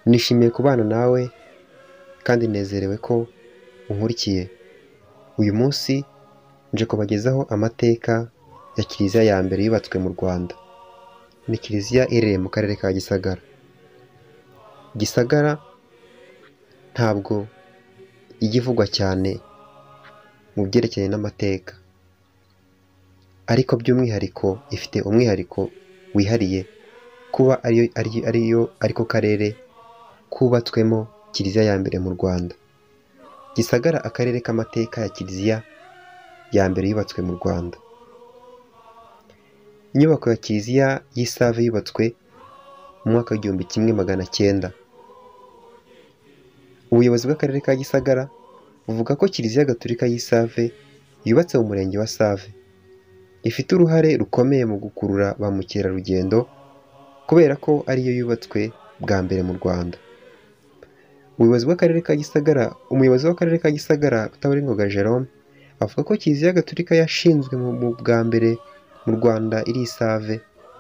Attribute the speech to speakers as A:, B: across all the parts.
A: Nishimiye kubana nawe kandi nezerewe ko unkurikiye. Uyu munsi nje kubagezaho amateka ya kiliziya ya mbere yubatswe mu Rwanda. Ni kiliziya iherereye mu karere ka Gisagara. Gisagara ntabwo ijya ivugwa cyane mu byerekeranye n'amateka, ariko by'umwihariko ifite umwihariko wihariye kuba ariko karere kubatswemo kiliziya ya mbere mu Rwanda. Gisagara, akarere k'amateka ya kiliziya ya mbere yubatswe mu Rwanda. Inyubako ya kiliziya y'i Save yubatswe mu mwaka w'1900. Ubuyobozi bw'akarere ka Gisagara buvuga ko kiliziya gatolika y'i Save yubatse mu murenge wa Save ifite uruhare rukomeye mu gukurura ba mukerarugendo kubera ko ariyo yubatswe bwa mbere mu Rwanda. Umuyobozi w'akarere ka Gisagara Rutaburingoga Jerome avuga ko kiliziya gatolika yashinzwe mu bwa mbere mu Rwanda iri i Save,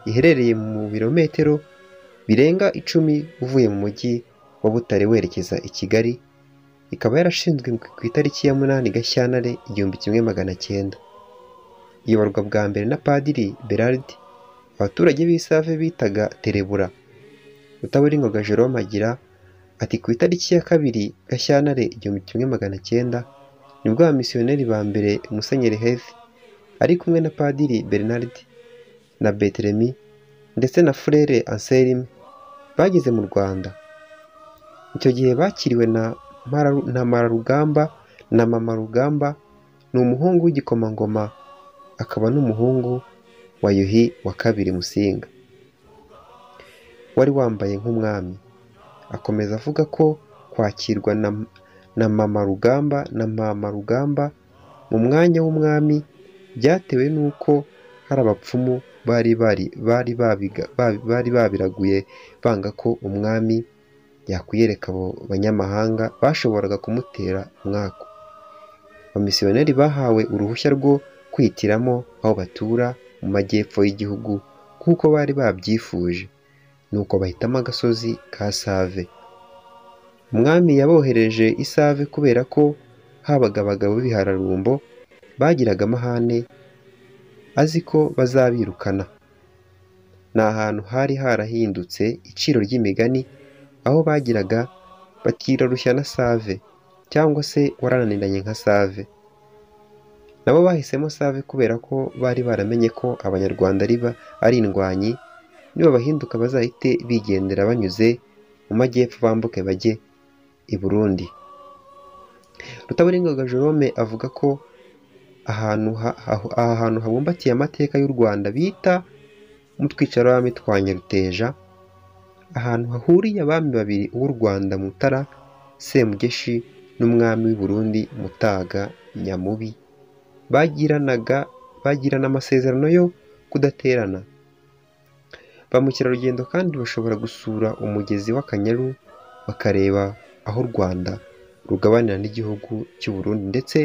A: iherereye mu birometero birenga 10 uvuye mu mujyi wa Butare werekeza i Kigali. Ikaba yarashinzwe ku itariki ya 8 Gashyantare 1900. Iyoborwa bwa mbere na Padiri Berard, abaturage b'i Save bitaga Terebura. Rutaburingoga Jerome agira ati ku itariki ya 2 Gashyantare 1900 nibwo abamisiyoneri ba mbere Musenyeri Heath ari kumwe na Padiri Bernard na Betlemy ndetse na Frere Anselme bageze mu Rwanda. Icyo gihe bakiriwe na Mama Rugamba, ni umuhungu w'igikomangoma akaba n'umuhungu wa Yuhi wa kabiri Musinga wari wambaye nk'umwami. Akomeza avuga ko kwakirwa na Mama Rugamba mu mwanya w'umwami byatewe n'uko hari abapfumu bari babiraguye banga ko umwami yakwiyereka abo banyamahanga bashoboraga kumutera umwaku. Abamisiyoneri bahawe uruhushya rwo kwihitiramo aho batura mu majyepfo y'igihugu nk'uko bari babyifuje, nuko bahitamo agasozi ka Save. Umwami yabohereje i Save kubera ko habaga abagabo b'ibihararumbo bagiraga amahane azi ko bazabirukana. Ni ahantu hari harahindutse iciro ry'imigani, aho bagiraga batirarushya na Save cyangwa se warananiranye nka Save. Nabo bahisemo Save kubera ko bari baramenye ko Abanyarwanda ari indwanyi, niba bahinduka bazahite bigendera banyuze mu majyepfo bambuke bajye i Burundi. Rutaburingoga Jerome avuga ko aha hantu habumbatiye amateka y'u Rwanda bita mu Twicarabami twa Nyaruteja, ahantu hahuriye abami babiri uw'u Rwanda Mutara Semugeshi n'umwami w'i Burundi Mutaga Nyamubi bagirana amasezerano yo kudaterana. Ba mukerarugendo kandi bashobora gusura umugezi w'Akanyaru bakareba aho u Rwanda rugabanira n'igihugu cy'u Burundi, ndetse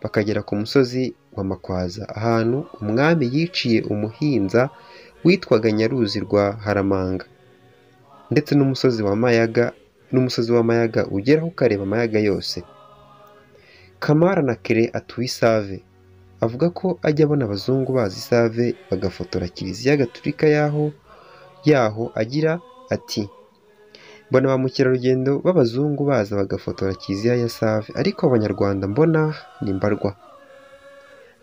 A: bakagera ku musozi wa Makwaza, ahantu umwami yiciye umuhinza witwaga Nyaruzi rwa Haramanga, ndetse n'umusozi wa Mayaga ugeraho ukareba Mayaga yose. Kamara na Kere atuye i Save avuga ko ajya abona abazungu baza i Save bagafotora kiliziya gatolika yaho, agira ati mbona ba mukerarugendo b'abazungu baza bagafotora kiliziya ya Save, ariko Abanyarwanda mbona ni mbarwa.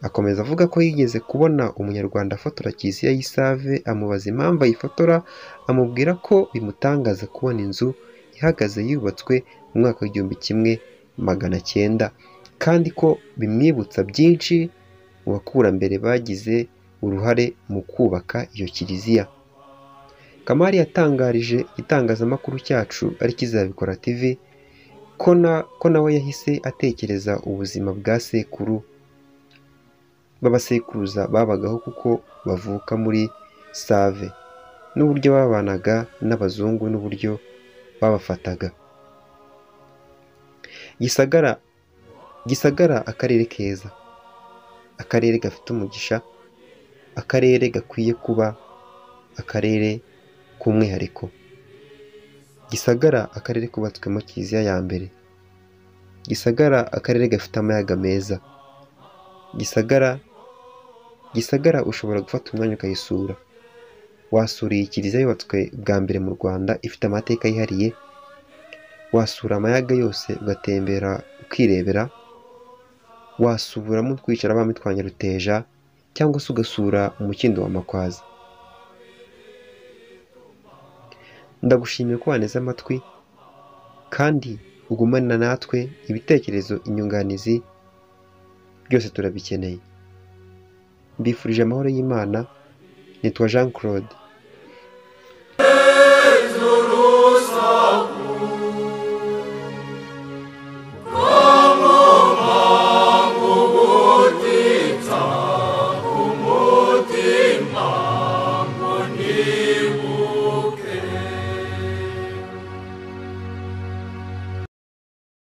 A: Akomeza avuga ko yigeze kubona umunyarwanda afotora kiliziya y'i Save, amubaza impamvu ayifotora, amubwira ko bimutangaza kubona inzu ihagaze yubatswe mu mwaka w'1900 kandi ko bimwibutsa byinshi mu bakurambere bagize uruhare mu kubaka iyo kiliziya. Kamari yatangarije igitangazamakuru cyacu ari Kizabikora TV ko nawe yahise atekereza ubuzima bwa sekuru b'abasekuruza babagaho kuko bavuka muri Save n'uburyo babanaga n'abazungu n'uburyo babafataga. Gisagara akarere keza, akarere gafite umugisha, akarere gakwiye kuba akarere k'umwihariko. Gisagara akarere kubatswemo kiliziya ya mbere. Gisagara akarere gafite amayaga meza. Gisagara ushobora gufata umwanya ukayisura. Wasura iyi kiliziya yubatswe bwa mbere mu Rwanda ifite amateka yihariye. Wasura amayaga yose ugatembera ukirebera. Wasuramo twicara abami twa Nyaruteja cyangwa se ugasura umukindo wa Makwaza. Ndagushimiye ko waneze amatwi kandi ugumana natwe. Ibitekerezo, inyunganizi byose turabikeneye. Mbifurije amahoro y'Imana. Nitwa Jean Claude.